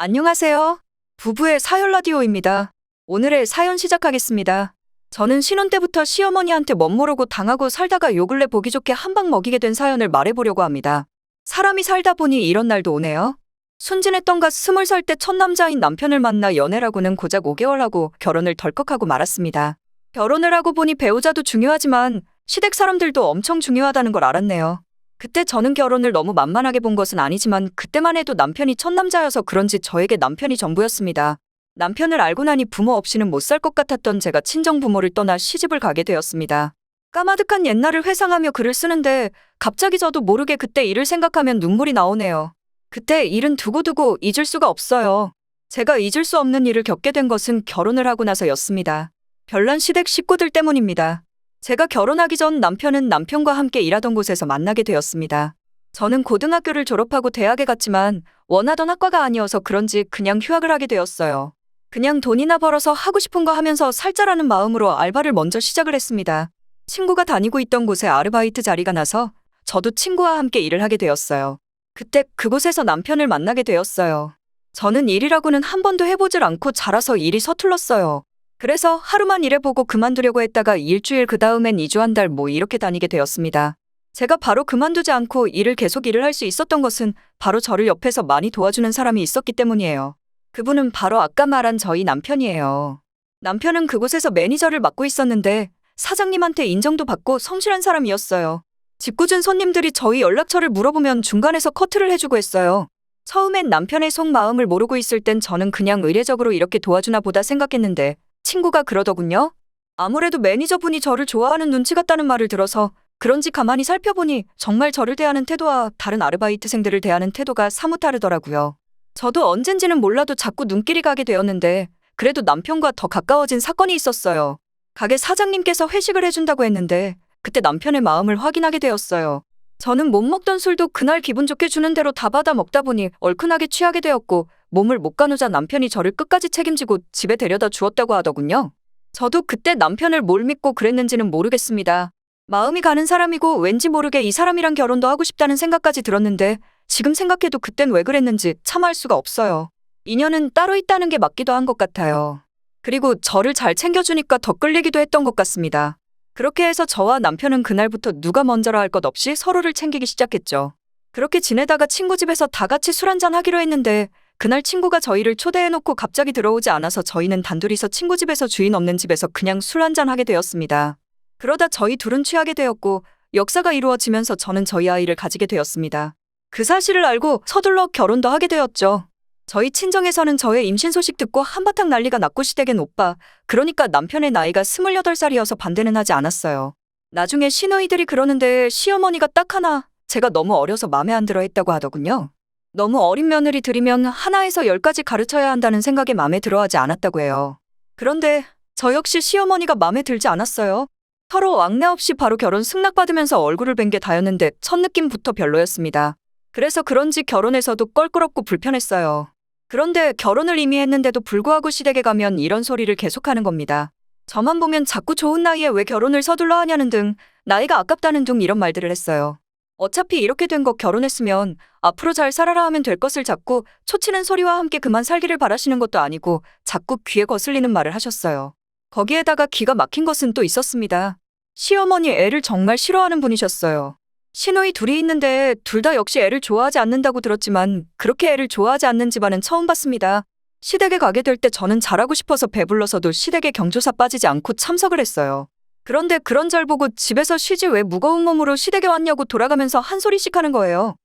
안녕하세요. 부부의 사연 라디오입니다. 오늘의 사연 시작하겠습니다. 저는 신혼 때부터 시어머니한테 멋모르고 당하고 살다가 요 근래 보기 좋게 한 방 먹이게 된 사연을 말해보려고 합니다. 사람이 살다 보니 이런 날도 오네요. 순진했던가 20살 때 첫 남자인 남편을 만나 연애라고는 고작 5개월 하고 결혼을 덜컥하고 말았습니다. 결혼을 하고 보니 배우자도 중요하지만 시댁 사람들도 엄청 중요하다는 걸 알았네요. 그때 저는 결혼을 너무 만만하게 본 것은 아니지만 그때만 해도 남편이 첫 남자여서 그런지 저에게 남편이 전부였습니다. 남편을 알고 나니 부모 없이는 못 살 것 같았던 제가 친정부모를 떠나 시집을 가게 되었습니다. 까마득한 옛날을 회상하며 글을 쓰는데 갑자기 저도 모르게 그때 일을 생각하면 눈물이 나오네요. 그때 일은 두고두고 잊을 수가 없어요. 제가 잊을 수 없는 일을 겪게 된 것은 결혼을 하고 나서였습니다. 별난 시댁 식구들 때문입니다. 제가 결혼하기 전 남편은 남편과 함께 일하던 곳에서 만나게 되었습니다. 저는 고등학교를 졸업하고 대학에 갔지만 원하던 학과가 아니어서 그런지 그냥 휴학을 하게 되었어요. 그냥 돈이나 벌어서 하고 싶은 거 하면서 살자라는 마음으로 알바를 먼저 시작을 했습니다. 친구가 다니고 있던 곳에 아르바이트 자리가 나서 저도 친구와 함께 일을 하게 되었어요. 그때 그곳에서 남편을 만나게 되었어요. 저는 일이라고는 한 번도 해보질 않고 자라서 일이 서툴렀어요. 그래서 하루만 일해보고 그만두려고 했다가 일주일 그 다음엔 2주 한 달 이렇게 다니게 되었습니다. 제가 바로 그만두지 않고 계속 일을 할 수 있었던 것은 바로 저를 옆에서 많이 도와주는 사람이 있었기 때문이에요. 그분은 바로 아까 말한 저희 남편이에요. 남편은 그곳에서 매니저를 맡고 있었는데 사장님한테 인정도 받고 성실한 사람이었어요. 짓궂은 손님들이 저희 연락처를 물어보면 중간에서 커트를 해주고 했어요. 처음엔 남편의 속마음을 모르고 있을 땐 저는 그냥 의례적으로 이렇게 도와주나 보다 생각했는데 친구가 그러더군요. 아무래도 매니저분이 저를 좋아하는 눈치 같다는 말을 들어서 그런지 가만히 살펴보니 정말 저를 대하는 태도와 다른 아르바이트생들을 대하는 태도가 사뭇 다르더라고요. 저도 언젠지는 몰라도 자꾸 눈길이 가게 되었는데 그래도 남편과 더 가까워진 사건이 있었어요. 가게 사장님께서 회식을 해준다고 했는데 그때 남편의 마음을 확인하게 되었어요. 저는 못 먹던 술도 그날 기분 좋게 주는 대로 다 받아 먹다 보니 얼큰하게 취하게 되었고 몸을 못 가누자 남편이 저를 끝까지 책임지고 집에 데려다 주었다고 하더군요. 저도 그때 남편을 뭘 믿고 그랬는지는 모르겠습니다. 마음이 가는 사람이고 왠지 모르게 이 사람이랑 결혼도 하고 싶다는 생각까지 들었는데 지금 생각해도 그땐 왜 그랬는지 참 알 수가 없어요. 인연은 따로 있다는 게 맞기도 한 것 같아요. 그리고 저를 잘 챙겨주니까 더 끌리기도 했던 것 같습니다. 그렇게 해서 저와 남편은 그날부터 누가 먼저라 할 것 없이 서로를 챙기기 시작했죠. 그렇게 지내다가 친구 집에서 다 같이 술 한잔 하기로 했는데 그날 친구가 저희를 초대해놓고 갑자기 들어오지 않아서 저희는 단둘이서 친구 집에서 주인 없는 집에서 그냥 술 한잔 하게 되었습니다. 그러다 저희 둘은 취하게 되었고 역사가 이루어지면서 저는 저희 아이를 가지게 되었습니다. 그 사실을 알고 서둘러 결혼도 하게 되었죠. 저희 친정에서는 저의 임신 소식 듣고 한바탕 난리가 났고 시댁엔 오빠, 그러니까 남편의 나이가 28살이어서 반대는 하지 않았어요. 나중에 시누이들이 그러는데 시어머니가 딱 하나, 제가 너무 어려서 맘에 안 들어 했다고 하더군요. 너무 어린 며느리 들이면 하나에서 10까지 가르쳐야 한다는 생각에 맘에 들어하지 않았다고 해요. 그런데 저 역시 시어머니가 맘에 들지 않았어요. 서로 왕래 없이 바로 결혼 승낙받으면서 얼굴을 뵌 게 다였는데 첫 느낌부터 별로였습니다. 그래서 그런지 결혼해서도 껄끄럽고 불편했어요. 그런데 결혼을 이미 했는데도 불구하고 시댁에 가면 이런 소리를 계속하는 겁니다. 저만 보면 자꾸 좋은 나이에 왜 결혼을 서둘러 하냐는 등 나이가 아깝다는 등 이런 말들을 했어요. 어차피 이렇게 된 거 결혼했으면 앞으로 잘 살아라 하면 될 것을 자꾸 초치는 소리와 함께 그만 살기를 바라시는 것도 아니고 자꾸 귀에 거슬리는 말을 하셨어요. 거기에다가 기가 막힌 것은 또 있었습니다. 시어머니 애를 정말 싫어하는 분이셨어요. 시누이 둘이 있는데 둘 다 역시 애를 좋아하지 않는다고 들었지만 그렇게 애를 좋아하지 않는 집안은 처음 봤습니다. 시댁에 가게 될 때 저는 잘하고 싶어서 배불러서도 시댁에 경조사 빠지지 않고 참석을 했어요. 그런데 그런 절 보고 집에서 쉬지 왜 무거운 몸으로 시댁에 왔냐고 돌아가면서 한 소리씩 하는 거예요.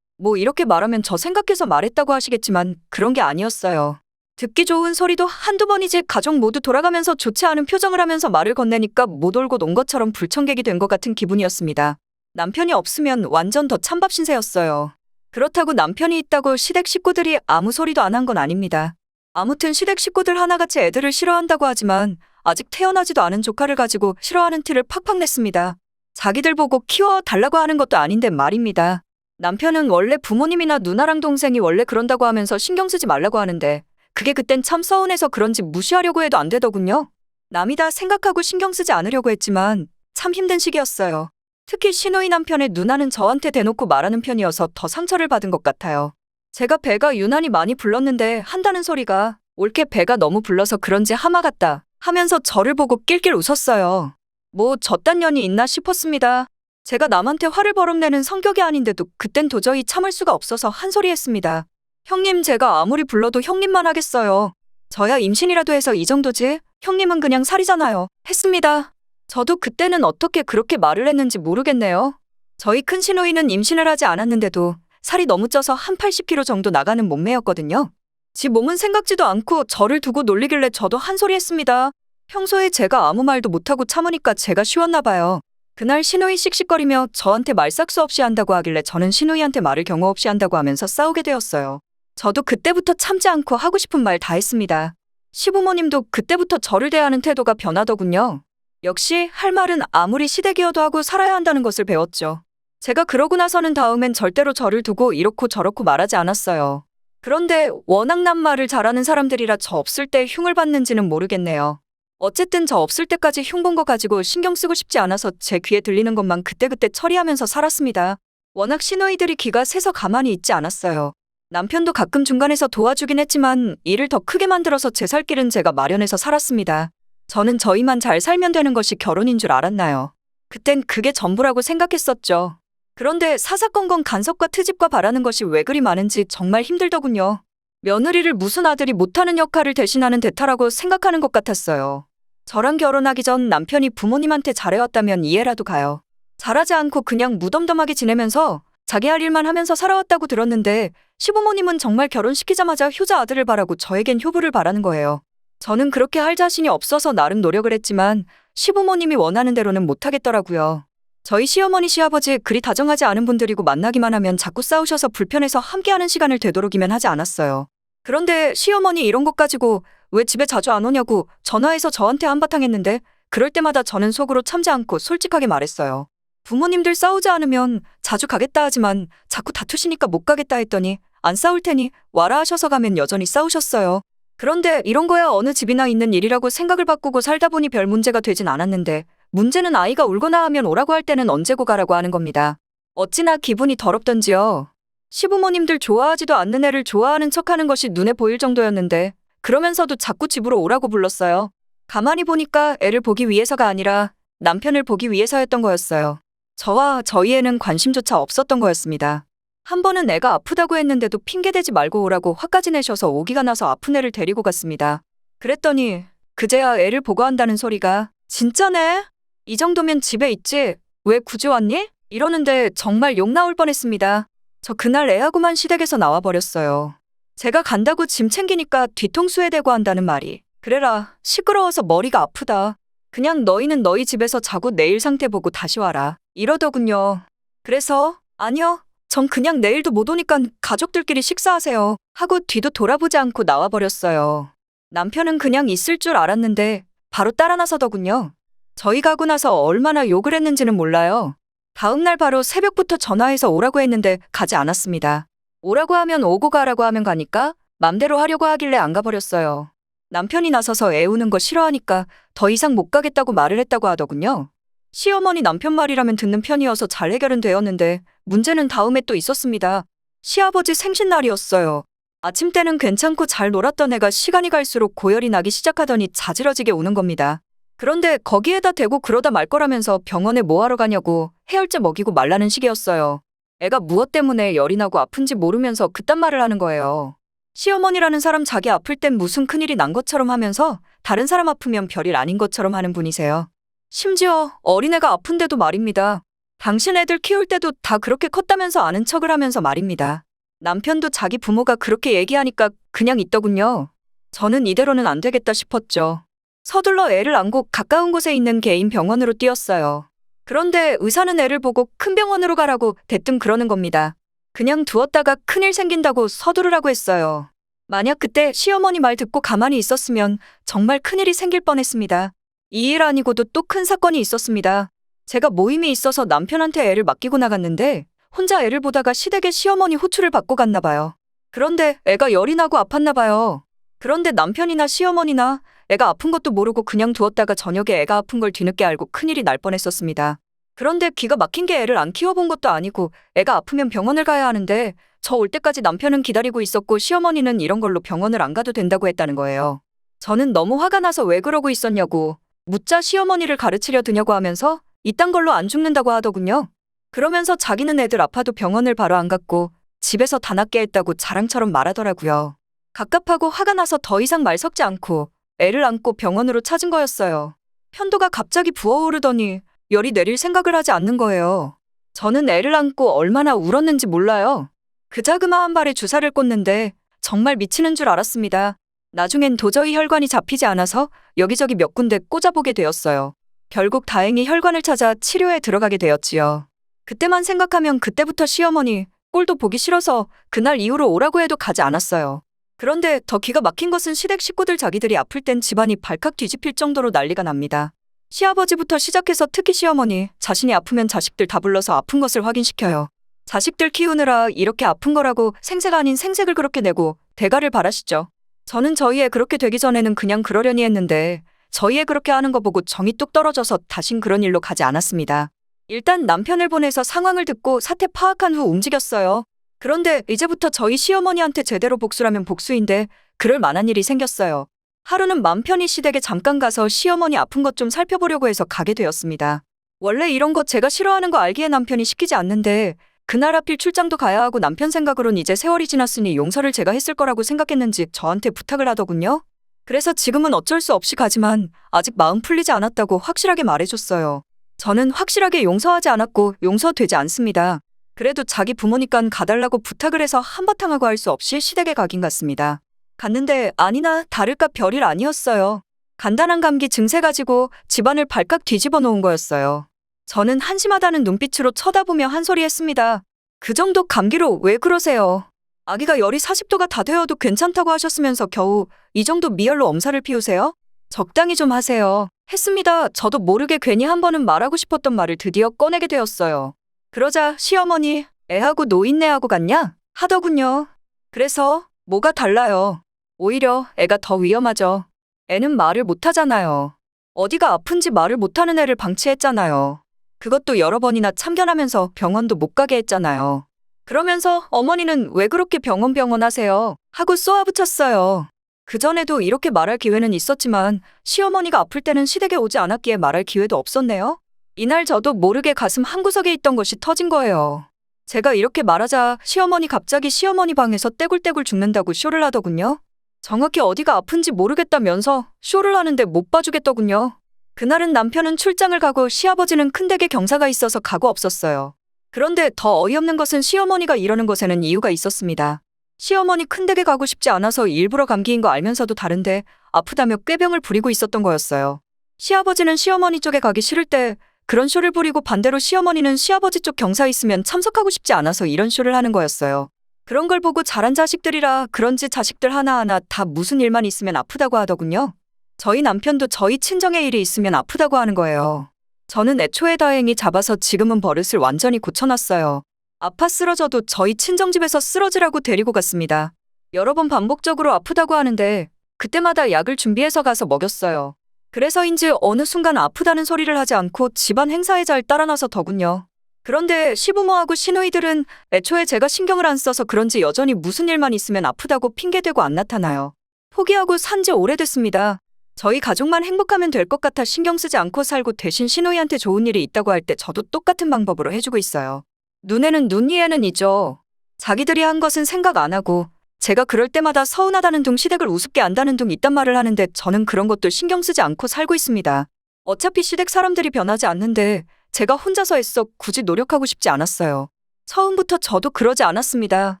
이렇게 말하면 저 생각해서 말했다고 하시겠지만 그런 게 아니었어요. 듣기 좋은 소리도 한두 번이지 가족 모두 돌아가면서 좋지 않은 표정을 하면서 말을 건네니까 못 올고 논 것처럼 불청객이 된 것 같은 기분이었습니다. 남편이 없으면 완전 더 찬밥 신세였어요. 그렇다고 남편이 있다고 시댁 식구들이 아무 소리도 안 한 건 아닙니다. 아무튼 시댁 식구들 하나같이 애들을 싫어한다고 하지만 아직 태어나지도 않은 조카를 가지고 싫어하는 티를 팍팍 냈습니다. 자기들 보고 키워달라고 하는 것도 아닌데 말입니다. 남편은 원래 부모님이나 누나랑 동생이 원래 그런다고 하면서 신경 쓰지 말라고 하는데 그게 그땐 참 서운해서 그런지 무시하려고 해도 안 되더군요. 남이다 생각하고 신경 쓰지 않으려고 했지만 참 힘든 시기였어요. 특히 시누이 남편의 누나는 저한테 대놓고 말하는 편이어서 더 상처를 받은 것 같아요. 제가 배가 유난히 많이 불렀는데 한다는 소리가 옳게 배가 너무 불러서 그런지 하마 같다 하면서 저를 보고 낄낄 웃었어요. 뭐 저딴 년이 있나 싶었습니다. 제가 남한테 화를 버럭내는 성격이 아닌데도 그땐 도저히 참을 수가 없어서 한 소리 했습니다. 형님, 제가 아무리 불러도 형님만 하겠어요. 저야 임신이라도 해서 이 정도지. 형님은 그냥 살이잖아요. 했습니다. 저도 그때는 어떻게 그렇게 말을 했는지 모르겠네요. 저희 큰 시누이는 임신을 하지 않았는데도 살이 너무 쪄서 한 80kg 정도 나가는 몸매였거든요. 지 몸은 생각지도 않고 저를 두고 놀리길래 저도 한 소리 했습니다. 평소에 제가 아무 말도 못하고 참으니까 제가 쉬웠나 봐요. 그날 시누이 씩씩거리며 저한테 말싹수 없이 한다고 하길래 저는 시누이한테 말을 경호 없이 한다고 하면서 싸우게 되었어요. 저도 그때부터 참지 않고 하고 싶은 말 다 했습니다. 시부모님도 그때부터 저를 대하는 태도가 변하더군요. 역시 할 말은 아무리 시댁이어도 하고 살아야 한다는 것을 배웠죠. 제가 그러고 나서는 다음엔 절대로 저를 두고 이렇고 저렇고 말하지 않았어요. 그런데 워낙 난 말을 잘하는 사람들이라 저 없을 때 흉을 받는지는 모르겠네요. 어쨌든 저 없을 때까지 흉 본 거 가지고 신경 쓰고 싶지 않아서 제 귀에 들리는 것만 그때그때 처리하면서 살았습니다. 워낙 시누이들이 기가 세서 가만히 있지 않았어요. 남편도 가끔 중간에서 도와주긴 했지만 일을 더 크게 만들어서 제 살 길은 제가 마련해서 살았습니다. 저는 저희만 잘 살면 되는 것이 결혼인 줄 알았나요? 그땐 그게 전부라고 생각했었죠. 그런데 사사건건 간섭과 트집과 바라는 것이 왜 그리 많은지 정말 힘들더군요. 며느리를 무슨 아들이 못하는 역할을 대신하는 대타라고 생각하는 것 같았어요. 저랑 결혼하기 전 남편이 부모님한테 잘해왔다면 이해라도 가요. 잘하지 않고 그냥 무덤덤하게 지내면서 자기 할 일만 하면서 살아왔다고 들었는데 시부모님은 정말 결혼시키자마자 효자 아들을 바라고 저에겐 효부를 바라는 거예요. 저는 그렇게 할 자신이 없어서 나름 노력을 했지만 시부모님이 원하는 대로는 못하겠더라고요. 저희 시어머니 시아버지 그리 다정하지 않은 분들이고 만나기만 하면 자꾸 싸우셔서 불편해서 함께하는 시간을 되도록이면 하지 않았어요. 그런데 시어머니 이런 것 가지고 왜 집에 자주 안 오냐고 전화해서 저한테 한바탕 했는데 그럴 때마다 저는 속으로 참지 않고 솔직하게 말했어요. 부모님들 싸우지 않으면 자주 가겠다 하지만 자꾸 다투시니까 못 가겠다 했더니 안 싸울 테니 와라 하셔서 가면 여전히 싸우셨어요. 그런데 이런 거야 어느 집이나 있는 일이라고 생각을 바꾸고 살다 보니 별 문제가 되진 않았는데 문제는 아이가 울거나 하면 오라고 할 때는 언제고 가라고 하는 겁니다. 어찌나 기분이 더럽던지요. 시부모님들 좋아하지도 않는 애를 좋아하는 척하는 것이 눈에 보일 정도였는데 그러면서도 자꾸 집으로 오라고 불렀어요. 가만히 보니까 애를 보기 위해서가 아니라 남편을 보기 위해서였던 거였어요. 저와 저희 애는 관심조차 없었던 거였습니다. 한 번은 애가 아프다고 했는데도 핑계대지 말고 오라고 화까지 내셔서 오기가 나서 아픈 애를 데리고 갔습니다. 그랬더니 그제야 애를 보고한다는 소리가 진짜네? 이 정도면 집에 있지? 왜 굳이 왔니? 이러는데 정말 욕 나올 뻔했습니다. 저 그날 애하고만 시댁에서 나와버렸어요. 제가 간다고 짐 챙기니까 뒤통수에 대고 한다는 말이 그래라 시끄러워서 머리가 아프다. 그냥 너희는 너희 집에서 자고 내일 상태 보고 다시 와라. 이러더군요. 그래서 아니요. 전 그냥 내일도 못 오니까 가족들끼리 식사하세요. 하고 뒤도 돌아보지 않고 나와버렸어요. 남편은 그냥 있을 줄 알았는데 바로 따라 나서더군요. 저희 가고 나서 얼마나 욕을 했는지는 몰라요. 다음날 바로 새벽부터 전화해서 오라고 했는데 가지 않았습니다. 오라고 하면 오고 가라고 하면 가니까 맘대로 하려고 하길래 안 가버렸어요. 남편이 나서서 애 우는 거 싫어하니까 더 이상 못 가겠다고 말을 했다고 하더군요. 시어머니 남편 말이라면 듣는 편이어서 잘 해결은 되었는데 문제는 다음에 또 있었습니다. 시아버지 생신날이었어요. 아침 때는 괜찮고 잘 놀았던 애가 시간이 갈수록 고열이 나기 시작하더니 자지러지게 우는 겁니다. 그런데 거기에다 대고 그러다 말 거라면서 병원에 뭐하러 가냐고 해열제 먹이고 말라는 식이었어요. 애가 무엇 때문에 열이 나고 아픈지 모르면서 그딴 말을 하는 거예요. 시어머니라는 사람 자기 아플 땐 무슨 큰일이 난 것처럼 하면서 다른 사람 아프면 별일 아닌 것처럼 하는 분이세요. 심지어 어린애가 아픈데도 말입니다. 당신 애들 키울 때도 다 그렇게 컸다면서 아는 척을 하면서 말입니다. 남편도 자기 부모가 그렇게 얘기하니까 그냥 있더군요. 저는 이대로는 안 되겠다 싶었죠. 서둘러 애를 안고 가까운 곳에 있는 개인 병원으로 뛰었어요. 그런데 의사는 애를 보고 큰 병원으로 가라고 대뜸 그러는 겁니다. 그냥 두었다가 큰일 생긴다고 서두르라고 했어요. 만약 그때 시어머니 말 듣고 가만히 있었으면 정말 큰일이 생길 뻔했습니다. 이 일 아니고도 또 큰 사건이 있었습니다. 제가 모임이 있어서 남편한테 애를 맡기고 나갔는데 혼자 애를 보다가 시댁에 시어머니 호출을 받고 갔나 봐요. 그런데 애가 열이 나고 아팠나 봐요. 그런데 남편이나 시어머니나 애가 아픈 것도 모르고 그냥 두었다가 저녁에 애가 아픈 걸 뒤늦게 알고 큰일이 날 뻔했었습니다. 그런데 기가 막힌 게 애를 안 키워본 것도 아니고 애가 아프면 병원을 가야 하는데 저 올 때까지 남편은 기다리고 있었고 시어머니는 이런 걸로 병원을 안 가도 된다고 했다는 거예요. 저는 너무 화가 나서 왜 그러고 있었냐고 묻자 시어머니를 가르치려 드냐고 하면서 이딴 걸로 안 죽는다고 하더군요. 그러면서 자기는 애들 아파도 병원을 바로 안 갔고 집에서 다 낫게 했다고 자랑처럼 말하더라고요. 갑갑하고 화가 나서 더 이상 말 섞지 않고 애를 안고 병원으로 찾은 거였어요. 편도가 갑자기 부어오르더니 열이 내릴 생각을 하지 않는 거예요. 저는 애를 안고 얼마나 울었는지 몰라요. 그 자그마한 발에 주사를 꽂는데 정말 미치는 줄 알았습니다. 나중엔 도저히 혈관이 잡히지 않아서 여기저기 몇 군데 꽂아보게 되었어요. 결국 다행히 혈관을 찾아 치료에 들어가게 되었지요. 그때만 생각하면 그때부터 시어머니 꼴도 보기 싫어서 그날 이후로 오라고 해도 가지 않았어요. 그런데 더 기가 막힌 것은 시댁 식구들 자기들이 아플 땐 집안이 발칵 뒤집힐 정도로 난리가 납니다. 시아버지부터 시작해서 특히 시어머니 자신이 아프면 자식들 다 불러서 아픈 것을 확인시켜요. 자식들 키우느라 이렇게 아픈 거라고 생색 아닌 생색을 그렇게 내고 대가를 바라시죠. 저는 저희 애 그렇게 되기 전에는 그냥 그러려니 했는데 저희 애 그렇게 하는 거 보고 정이 뚝 떨어져서 다신 그런 일로 가지 않았습니다. 일단 남편을 보내서 상황을 듣고 사태 파악한 후 움직였어요. 그런데 이제부터 저희 시어머니한테 제대로 복수라면 복수인데 그럴 만한 일이 생겼어요. 하루는 맘 편히 시댁에 잠깐 가서 시어머니 아픈 것 좀 살펴보려고 해서 가게 되었습니다. 원래 이런 거 제가 싫어하는 거 알기에 남편이 시키지 않는데 그날 하필 출장도 가야 하고 남편 생각으론 이제 세월이 지났으니 용서를 제가 했을 거라고 생각했는지 저한테 부탁을 하더군요. 그래서 지금은 어쩔 수 없이 가지만 아직 마음 풀리지 않았다고 확실하게 말해줬어요. 저는 확실하게 용서하지 않았고 용서되지 않습니다. 그래도 자기 부모니깐 가달라고 부탁을 해서 한바탕 하고 할 수 없이 시댁에 가긴 갔습니다. 갔는데 아니나 다를까 별일 아니었어요. 간단한 감기 증세 가지고 집안을 발칵 뒤집어 놓은 거였어요. 저는 한심하다는 눈빛으로 쳐다보며 한 소리 했습니다. 그 정도 감기로 왜 그러세요? 아기가 열이 40도가 다 되어도 괜찮다고 하셨으면서 겨우 이 정도 미열로 엄살을 피우세요? 적당히 좀 하세요. 했습니다. 저도 모르게 괜히 한 번은 말하고 싶었던 말을 드디어 꺼내게 되었어요. 그러자 시어머니, 애하고 노인네하고 같냐? 하더군요. 그래서 뭐가 달라요? 오히려 애가 더 위험하죠. 애는 말을 못하잖아요. 어디가 아픈지 말을 못하는 애를 방치했잖아요. 그것도 여러 번이나 참견하면서 병원도 못 가게 했잖아요. 그러면서 어머니는 왜 그렇게 병원 하세요? 하고 쏘아붙였어요. 그전에도 이렇게 말할 기회는 있었지만 시어머니가 아플 때는 시댁에 오지 않았기에 말할 기회도 없었네요. 이날 저도 모르게 가슴 한구석에 있던 것이 터진 거예요. 제가 이렇게 말하자 시어머니 갑자기 시어머니 방에서 떼굴떼굴 죽는다고 쇼를 하더군요. 정확히 어디가 아픈지 모르겠다면서 쇼를 하는데 못 봐주겠더군요. 그날은 남편은 출장을 가고 시아버지는 큰댁에 경사가 있어서 가고 없었어요. 그런데 더 어이없는 것은 시어머니가 이러는 것에는 이유가 있었습니다. 시어머니 큰댁에 가고 싶지 않아서 일부러 감기인 거 알면서도 다른데 아프다며 꾀병을 부리고 있었던 거였어요. 시아버지는 시어머니 쪽에 가기 싫을 때 그런 쇼를 부리고 반대로 시어머니는 시아버지 쪽 경사 있으면 참석하고 싶지 않아서 이런 쇼를 하는 거였어요. 그런 걸 보고 자란 자식들이라 그런지 자식들 하나하나 다 무슨 일만 있으면 아프다고 하더군요. 저희 남편도 저희 친정의 일이 있으면 아프다고 하는 거예요. 저는 애초에 다행히 잡아서 지금은 버릇을 완전히 고쳐놨어요. 아파 쓰러져도 저희 친정집에서 쓰러지라고 데리고 갔습니다. 여러 번 반복적으로 아프다고 하는데 그때마다 약을 준비해서 가서 먹였어요. 그래서인지 어느 순간 아프다는 소리를 하지 않고 집안 행사에 잘 따라나서 더군요. 그런데 시부모하고 시누이들은 애초에 제가 신경을 안 써서 그런지 여전히 무슨 일만 있으면 아프다고 핑계대고 안 나타나요. 포기하고 산지 오래됐습니다. 저희 가족만 행복하면 될 것 같아 신경 쓰지 않고 살고 대신 시누이한테 좋은 일이 있다고 할 때 저도 똑같은 방법으로 해주고 있어요. 눈에는 눈, 이에는 이죠. 자기들이 한 것은 생각 안 하고 제가 그럴 때마다 서운하다는 둥 시댁을 우습게 안다는 둥 이딴 말을 하는데 저는 그런 것들 신경 쓰지 않고 살고 있습니다. 어차피 시댁 사람들이 변하지 않는데 제가 혼자서 애써 굳이 노력하고 싶지 않았어요. 처음부터 저도 그러지 않았습니다.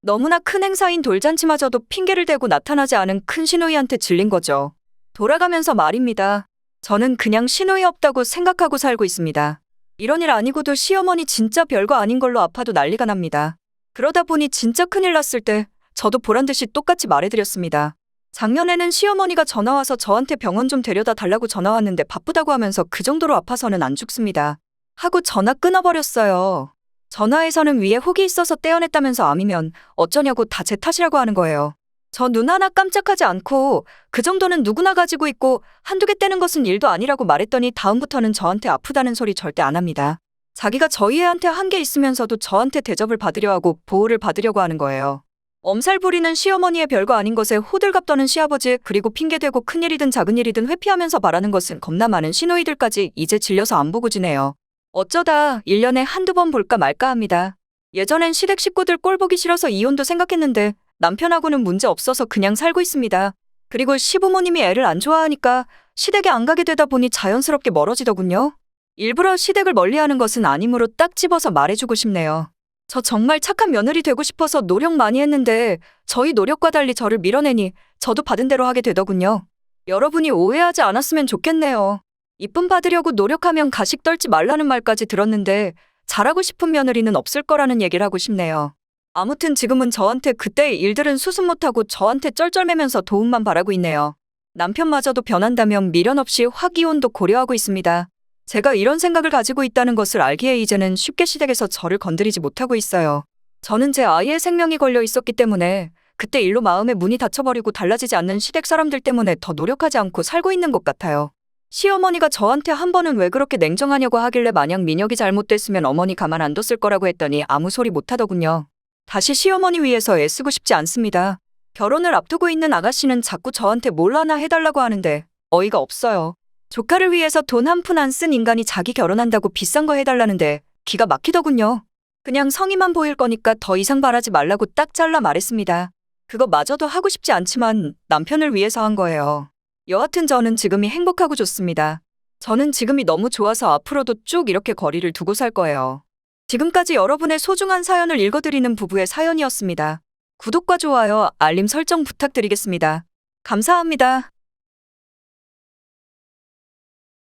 너무나 큰 행사인 돌잔치마저도 핑계를 대고 나타나지 않은 큰 시누이한테 질린 거죠. 돌아가면서 말입니다. 저는 그냥 시누이 없다고 생각하고 살고 있습니다. 이런 일 아니고도 시어머니 진짜 별거 아닌 걸로 아파도 난리가 납니다. 그러다 보니 진짜 큰일 났을 때 저도 보란듯이 똑같이 말해드렸습니다. 작년에는 시어머니가 전화와서 저한테 병원 좀 데려다 달라고 전화 왔는데 바쁘다고 하면서 그 정도로 아파서는 안 죽습니다. 하고 전화 끊어버렸어요. 전화에서는 위에 혹이 있어서 떼어냈다면서 암이면 어쩌냐고 다 제 탓이라고 하는 거예요. 저 눈 하나 깜짝하지 않고 그 정도는 누구나 가지고 있고 한두 개 떼는 것은 일도 아니라고 말했더니 다음부터는 저한테 아프다는 소리 절대 안 합니다. 자기가 저희 애한테 한 게 있으면서도 저한테 대접을 받으려 하고 보호를 받으려고 하는 거예요. 엄살 부리는 시어머니의 별거 아닌 것에 호들갑 떠는 시아버지, 그리고 핑계대고 큰일이든 작은 일이든 회피하면서 바라는 것은 겁나 많은 시누이들까지 이제 질려서 안 보고 지내요. 어쩌다 1년에 한두 번 볼까 말까 합니다. 예전엔 시댁 식구들 꼴 보기 싫어서 이혼도 생각했는데 남편하고는 문제 없어서 그냥 살고 있습니다. 그리고 시부모님이 애를 안 좋아하니까 시댁에 안 가게 되다 보니 자연스럽게 멀어지더군요. 일부러 시댁을 멀리하는 것은 아니므로 딱 집어서 말해주고 싶네요. 저 정말 착한 며느리 되고 싶어서 노력 많이 했는데 저희 노력과 달리 저를 밀어내니 저도 받은 대로 하게 되더군요. 여러분이 오해하지 않았으면 좋겠네요. 이쁨 받으려고 노력하면 가식 떨지 말라는 말까지 들었는데 잘하고 싶은 며느리는 없을 거라는 얘기를 하고 싶네요. 아무튼 지금은 저한테 그때의 일들은 수습 못하고 저한테 쩔쩔매면서 도움만 바라고 있네요. 남편마저도 변한다면 미련 없이 화기혼도 고려하고 있습니다. 제가 이런 생각을 가지고 있다는 것을 알기에 이제는 쉽게 시댁에서 저를 건드리지 못하고 있어요. 저는 제 아이의 생명이 걸려 있었기 때문에 그때 일로 마음의 문이 닫혀버리고 달라지지 않는 시댁 사람들 때문에 더 노력하지 않고 살고 있는 것 같아요. 시어머니가 저한테 한 번은 왜 그렇게 냉정하냐고 하길래 만약 민혁이 잘못됐으면 어머니 가만 안 뒀을 거라고 했더니 아무 소리 못 하더군요. 다시 시어머니 위해서 애쓰고 싶지 않습니다. 결혼을 앞두고 있는 아가씨는 자꾸 저한테 뭘 하나 해달라고 하는데 어이가 없어요. 조카를 위해서 돈 한 푼 안 쓴 인간이 자기 결혼한다고 비싼 거 해달라는데 기가 막히더군요. 그냥 성의만 보일 거니까 더 이상 바라지 말라고 딱 잘라 말했습니다. 그거 마저도 하고 싶지 않지만 남편을 위해서 한 거예요. 여하튼 저는 지금이 행복하고 좋습니다. 저는 지금이 너무 좋아서 앞으로도 쭉 이렇게 거리를 두고 살 거예요. 지금까지 여러분의 소중한 사연을 읽어드리는 부부의 사연이었습니다. 구독과 좋아요, 알림 설정 부탁드리겠습니다. 감사합니다.